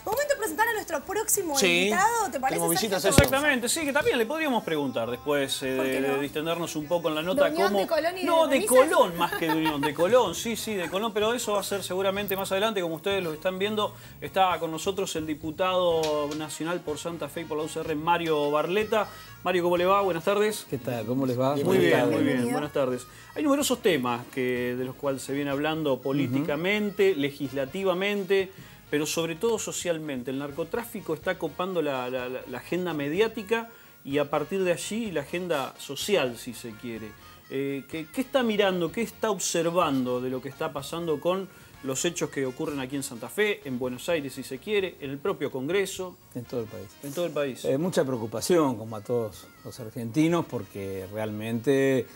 Momento de presentar a nuestro próximo Sí, invitado, ¿te parece? tenemos visitas, Sergio? Exactamente, sí, que también le podríamos preguntar después de distendernos un poco en la nota. ¿De Unión, de Colón y de No, de Remisas? Colón más que de Unión, de Colón, sí, de Colón, pero eso va a ser seguramente más adelante, como ustedes lo están viendo. Está con nosotros el diputado nacional por Santa Fe y por la UCR, Mario Barletta. Mario, ¿cómo le va? Buenas tardes. ¿Qué tal? ¿Cómo les va? Muy bien, muy bien. Bienvenido. Buenas tardes. Hay numerosos temas de los cuales se viene hablando políticamente, legislativamente, pero sobre todo socialmente. El narcotráfico está copando la agenda mediática y a partir de allí la agenda social, si se quiere. ¿Qué está mirando, qué está observando de lo que está pasando con los hechos que ocurren aquí en Santa Fe, en Buenos Aires, si se quiere, en el propio Congreso? En todo el país. En todo el país. Mucha preocupación, como a todos los argentinos, porque realmente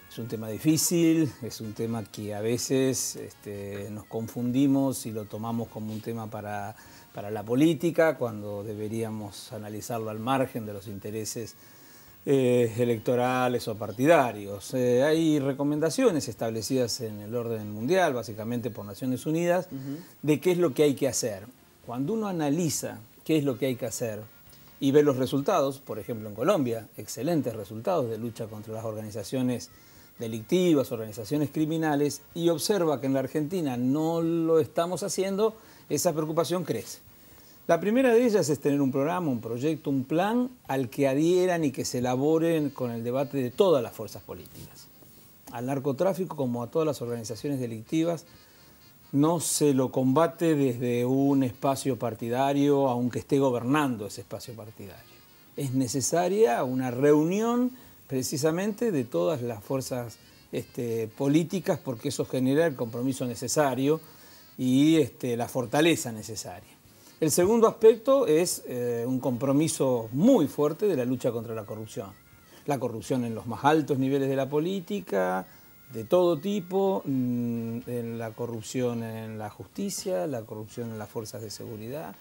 es un tema difícil, es un tema que a veces nos confundimos y lo tomamos como un tema para la política, cuando deberíamos analizarlo al margen de los intereses electorales o partidarios. Hay recomendaciones establecidas en el orden mundial, básicamente por Naciones Unidas, de qué es lo que hay que hacer. Cuando uno analiza qué es lo que hay que hacer y ve los resultados, por ejemplo en Colombia, excelentes resultados de lucha contra las organizaciones delictivas, organizaciones criminales, y observa que en la Argentina no lo estamos haciendo, esa preocupación crece. La primera de ellas es tener un programa, un proyecto, un plan al que adhieran y que se elaboren con el debate de todas las fuerzas políticas. Al narcotráfico, como a todas las organizaciones delictivas, no se lo combate desde un espacio partidario, aunque esté gobernando ese espacio partidario. Es necesaria una reunión precisamente de todas las fuerzas políticas, porque eso genera el compromiso necesario y la fortaleza necesaria. El segundo aspecto es un compromiso muy fuerte de la lucha contra la corrupción. La corrupción en los más altos niveles de la política, de todo tipo, en la corrupción en la justicia, la corrupción en las fuerzas de seguridad.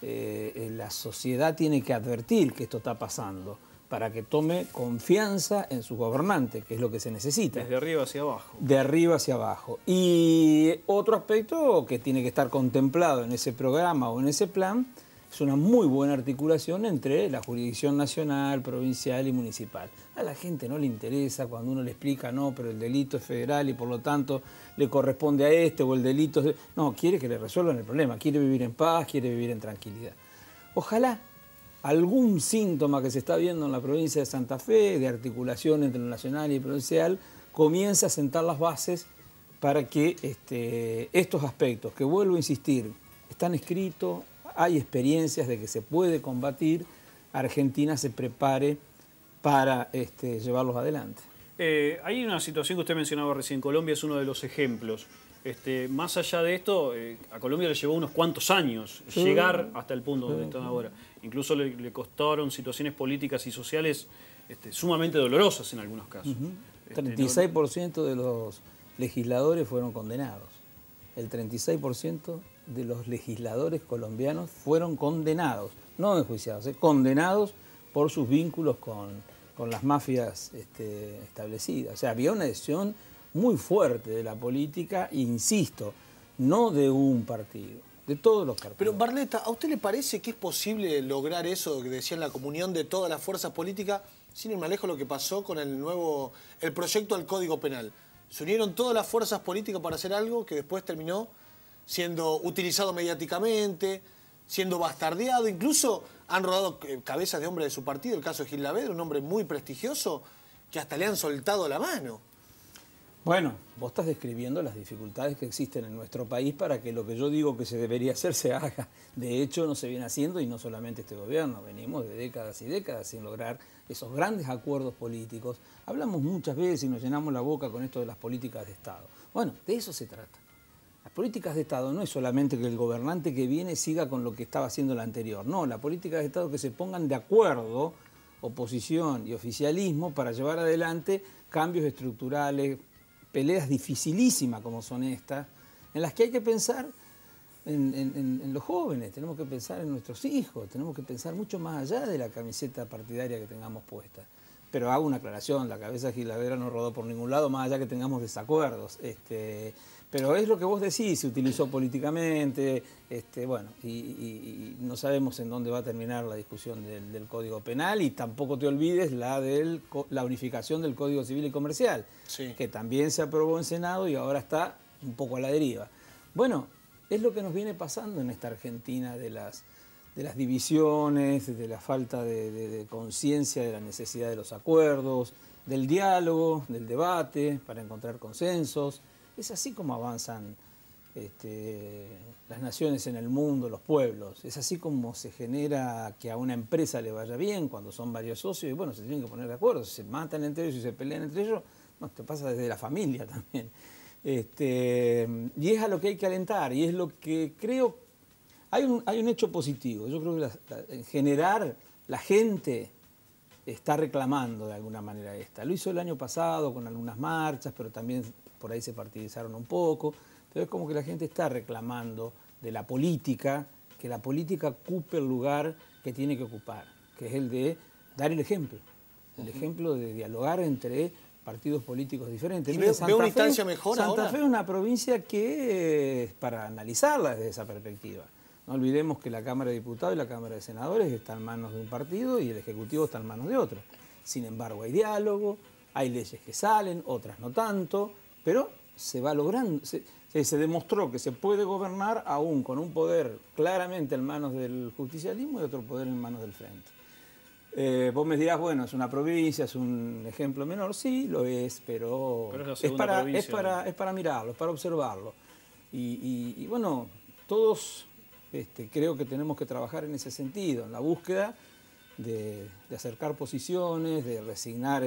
La sociedad tiene que advertir que esto está pasando para que tome confianza en sus gobernantes, que es lo que se necesita. Desde arriba hacia abajo. De arriba hacia abajo. Y otro aspecto que tiene que estar contemplado en ese programa o en ese plan es una muy buena articulación entre la jurisdicción nacional, provincial y municipal. A la gente no le interesa cuando uno le explica, no, pero el delito es federal y por lo tanto le corresponde a este, o el delito es... No, quiere que le resuelvan el problema, quiere vivir en paz, quiere vivir en tranquilidad. Ojalá algún síntoma que se está viendo en la provincia de Santa Fe, de articulación entre lo nacional y provincial, comience a sentar las bases para que estos aspectos, que vuelvo a insistir, están escritos, hay experiencias de que se puede combatir, Argentina se prepare para llevarlos adelante. Hay una situación que usted mencionaba recién, Colombia es uno de los ejemplos. Más allá de esto, a Colombia le llevó unos cuantos años llegar hasta el punto donde están ahora. Incluso le costaron situaciones políticas y sociales sumamente dolorosas en algunos casos. 36% de los legisladores fueron condenados. El 36% de los legisladores colombianos fueron condenados, no enjuiciados, condenados por sus vínculos con las mafias establecidas. O sea, había una decisión muy fuerte de la política, insisto, no de un partido, de todos los partidos. Pero Barletta, ¿a usted le parece que es posible lograr eso que decían, la comunión de todas las fuerzas políticas? Sin ir más lejos, lo que pasó con el proyecto del Código Penal. Se unieron todas las fuerzas políticas para hacer algo que después terminó siendo utilizado mediáticamente, siendo bastardeado. Incluso han rodado cabezas de hombres de su partido, el caso de Gil Lavedra, un hombre muy prestigioso, que hasta le han soltado la mano. Bueno, vos estás describiendo las dificultades que existen en nuestro país para que lo que yo digo que se debería hacer se haga. De hecho, no se viene haciendo, y no solamente este gobierno, venimos de décadas y décadas sin lograr esos grandes acuerdos políticos. Hablamos muchas veces y nos llenamos la boca con esto de las políticas de Estado. Bueno, de eso se trata. Las políticas de Estado no es solamente que el gobernante que viene siga con lo que estaba haciendo el anterior. No, la política de Estado es que se pongan de acuerdo oposición y oficialismo para llevar adelante cambios estructurales, peleas dificilísimas como son estas, en las que hay que pensar en los jóvenes, tenemos que pensar en nuestros hijos, tenemos que pensar mucho más allá de la camiseta partidaria que tengamos puesta. Pero hago una aclaración, la cabeza de Gil Lavedra no rodó por ningún lado, más allá que tengamos desacuerdos. Pero es lo que vos decís, se utilizó políticamente, bueno, y no sabemos en dónde va a terminar la discusión del Código Penal, y tampoco te olvides la unificación del Código Civil y Comercial, sí, que también se aprobó en Senado y ahora está un poco a la deriva. Bueno, es lo que nos viene pasando en esta Argentina de las divisiones, de la falta de conciencia de la necesidad de los acuerdos, del diálogo, del debate para encontrar consensos. Es así como avanzan las naciones en el mundo, los pueblos. Es así como se genera que a una empresa le vaya bien cuando son varios socios y bueno, se tienen que poner de acuerdo. Si se matan entre ellos y se pelean entre ellos, no, te pasa desde la familia también. Y es a lo que hay que alentar y es lo que creo. Hay un hecho positivo. Yo creo que en general la gente está reclamando de alguna manera esta. Lo hizo el año pasado con algunas marchas, pero también por ahí se partidizaron un poco. Pero es como que la gente está reclamando de la política, que la política ocupe el lugar que tiene que ocupar, que es el de dar el ejemplo de dialogar entre partidos políticos diferentes. ¿Y ve una instancia mejor ahora? Santa Fe es una provincia que es para analizarla desde esa perspectiva. No olvidemos que la Cámara de Diputados y la Cámara de Senadores están en manos de un partido y el Ejecutivo está en manos de otro. Sin embargo, hay diálogo, hay leyes que salen, otras no tanto, pero se va logrando. Se demostró que se puede gobernar aún con un poder claramente en manos del justicialismo y otro poder en manos del frente. Vos me dirás, bueno, es una provincia, es un ejemplo menor, sí, lo es, pero es para mirarlo, es para observarlo. Y bueno, todos creo que tenemos que trabajar en ese sentido, en la búsqueda de acercar posiciones, de resignar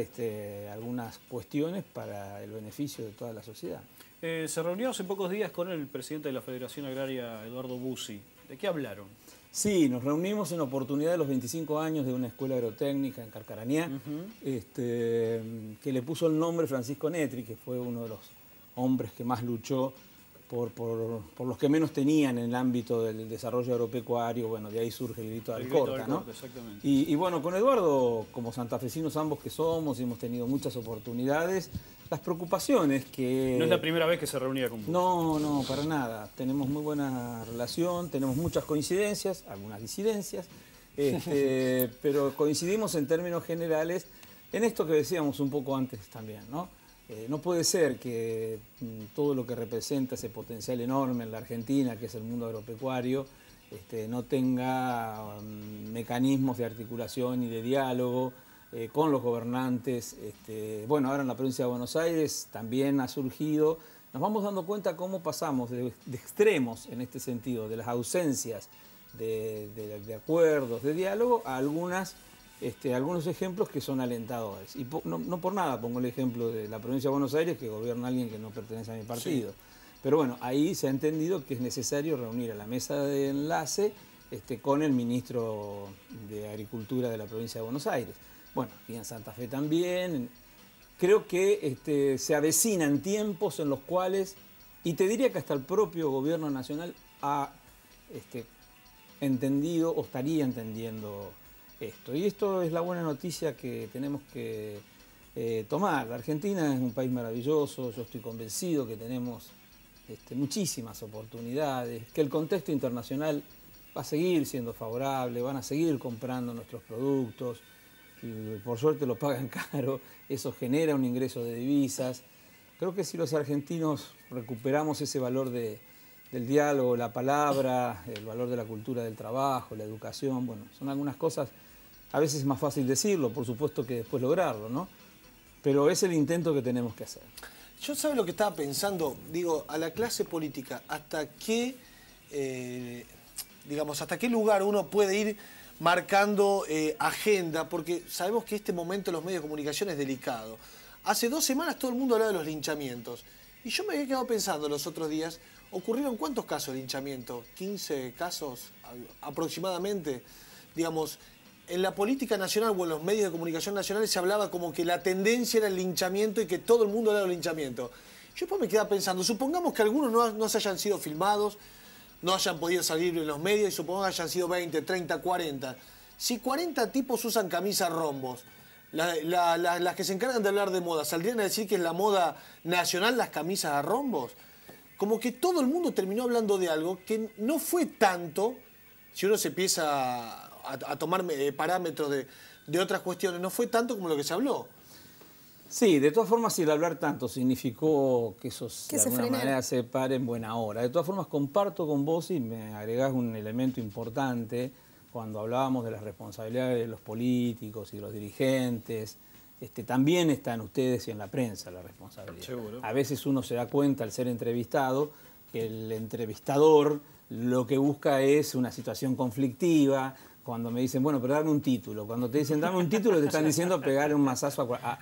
algunas cuestiones para el beneficio de toda la sociedad. Se reunió hace pocos días con el presidente de la Federación Agraria, Eduardo Bussi. ¿De qué hablaron? Sí, nos reunimos en oportunidad de los 25 años de una escuela agrotécnica en Carcarañá, que le puso el nombre Francisco Netri, que fue uno de los hombres que más luchó por los que menos tenían en el ámbito del desarrollo agropecuario. Bueno, de ahí surge el grito de Alcorta, ¿no? Exactamente. Y bueno, con Eduardo, como santafesinos ambos que somos, hemos tenido muchas oportunidades. Las preocupaciones que... No es la primera vez que se reunía con vos. No, para nada. Tenemos muy buena relación, tenemos muchas coincidencias, algunas disidencias, pero coincidimos en términos generales en esto que decíamos un poco antes también, ¿no? No puede ser que todo lo que representa ese potencial enorme en la Argentina, que es el mundo agropecuario, no tenga mecanismos de articulación y de diálogo con los gobernantes. Bueno, ahora en la provincia de Buenos Aires también ha surgido. Nos vamos dando cuenta cómo pasamos de extremos en este sentido, de las ausencias de acuerdos, de diálogo, a algunos ejemplos que son alentadores. Y no por nada pongo el ejemplo de la provincia de Buenos Aires, que gobierna alguien que no pertenece a mi partido. Sí. Pero bueno, ahí se ha entendido que es necesario reunir a la mesa de enlace con el ministro de Agricultura de la provincia de Buenos Aires. Bueno, y en Santa Fe también. Creo que se avecinan tiempos en los cuales, y te diría que hasta el propio gobierno nacional ha entendido o estaría entendiendo esto. Y esto es la buena noticia que tenemos que tomar. La Argentina es un país maravilloso, yo estoy convencido que tenemos muchísimas oportunidades, que el contexto internacional va a seguir siendo favorable, van a seguir comprando nuestros productos, y por suerte lo pagan caro, eso genera un ingreso de divisas. Creo que si los argentinos recuperamos ese valor del diálogo, la palabra, el valor de la cultura del trabajo, la educación, bueno, son algunas cosas. A veces es más fácil decirlo, por supuesto que después lograrlo, ¿no? Pero es el intento que tenemos que hacer. Yo, ¿sabe lo que estaba pensando? Digo, a la clase política, ¿hasta qué lugar uno puede ir marcando agenda? Porque sabemos que este momento en los medios de comunicación es delicado. Hace 2 semanas todo el mundo hablaba de los linchamientos. Y yo me había quedado pensando los otros días, ¿ocurrieron cuántos casos de linchamiento? 15 casos aproximadamente. Digamos, en la política nacional o en los medios de comunicación nacionales se hablaba como que la tendencia era el linchamiento y que todo el mundo hablaba del linchamiento. Yo después me quedaba pensando, supongamos que algunos no se hayan sido filmados, no hayan podido salir en los medios y supongamos que hayan sido 20, 30, 40. Si 40 tipos usan camisas rombos, las que se encargan de hablar de moda, ¿saldrían a decir que es la moda nacional las camisas a rombos? como que todo el mundo terminó hablando de algo que no fue tanto, si uno se empieza a tomar parámetros de otras cuestiones, no fue tanto como lo que se habló. Sí, de todas formas, si el hablar tanto significó que eso Que de se alguna frenara. manera se pare en buena hora. De todas formas, comparto con vos y me agregás un elemento importante cuando hablábamos de las responsabilidades de los políticos y de los dirigentes. También están ustedes y en la prensa la responsabilidad. Seguro. A veces uno se da cuenta al ser entrevistado que el entrevistador lo que busca es una situación conflictiva. Cuando me dicen, bueno, pero dame un título. Cuando te dicen, dame un título, te están diciendo pegar un mazazo a...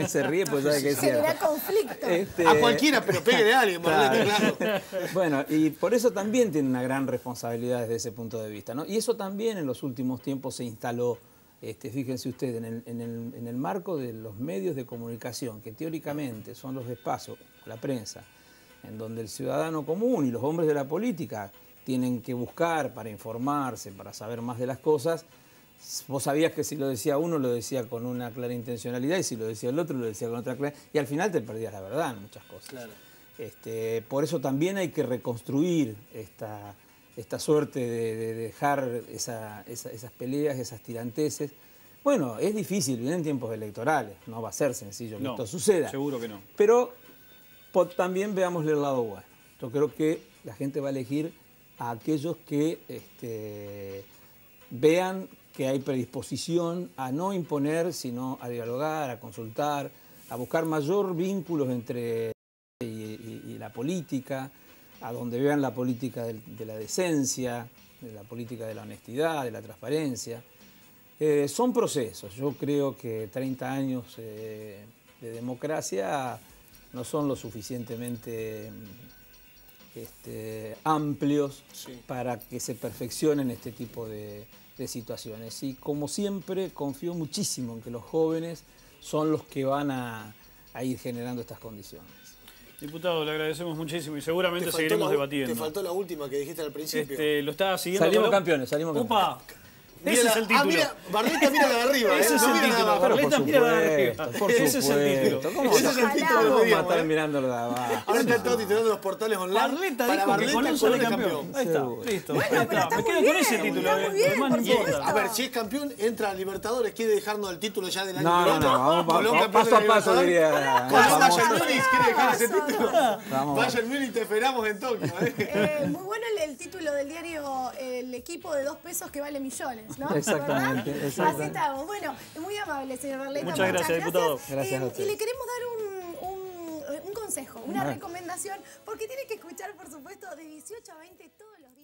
se ríe, pues sabe que es cierto. Genera conflicto. A cualquiera, pero pegue a alguien, Marlene, claro. Bueno, y por eso también tiene una gran responsabilidad desde ese punto de vista, ¿no? Y eso también en los últimos tiempos se instaló, fíjense ustedes, en el marco de los medios de comunicación, que teóricamente son los espacios, la prensa, en donde el ciudadano común y los hombres de la política tienen que buscar para informarse, para saber más de las cosas. Vos sabías que si lo decía uno, lo decía con una clara intencionalidad, y si lo decía el otro, lo decía con otra clara. Y al final te perdías la verdad en muchas cosas. Claro. Por eso también hay que reconstruir esta suerte de dejar esas peleas, esas tiranteses. Bueno, es difícil, vienen tiempos electorales, no va a ser sencillo que esto suceda. Seguro que no. Pero también veámosle el lado bueno. Yo creo que la gente va a elegir a aquellos que vean que hay predisposición a no imponer, sino a dialogar, a consultar, a buscar mayor vínculos entre y la política, a donde vean la política de la decencia, de la política de la honestidad, de la transparencia. Son procesos. Yo creo que 30 años de democracia no son lo suficientemente amplios para que se perfeccionen este tipo de situaciones. Y como siempre, confío muchísimo en que los jóvenes son los que van a ir generando estas condiciones. Diputado, le agradecemos muchísimo y seguramente seguiremos debatiendo. Te faltó la última que dijiste al principio. Lo estaba siguiendo. Salimos campeones, salimos campeones. ¡Opa! Ese es el título. Mira, Barleta mira la de arriba. Ese es no el mira título. nada más. Barleta mira la de arriba. Por Ese es el supuesto. título. ¿Cómo Ese es el título que vamos a pedíamos, estar mirando de abajo? Ahora están todos titulando los portales online. Barleta para dijo que Barleta Colón sale Colón es campeón. Ahí está, Seguro. listo. Bueno, Ahí pero está. está Me muy quedo con bien, ese título. está muy bien, Además, no por importa. supuesto. A ver, si es campeón, entra a Libertadores. ¿Quiere dejarnos el título ya del año No, que no, viene? no, Colón campeón paso de a paso Libertadores. diría. Colón famoso. Bayern Múnich, ¿quiere dejar ese título? Vamos. Bayern Múnich, te esperamos en Tokio. Muy bueno el título del diario El equipo de 2 pesos que vale millones, ¿no? Exactamente, ¿Verdad? exactamente. Así estamos. Bueno, muy amable, señor Barleta. Muchas gracias, diputado. Gracias a Y ustedes. le queremos dar un consejo, una recomendación, porque tiene que escuchar, por supuesto, de 18 a 20 todos los días.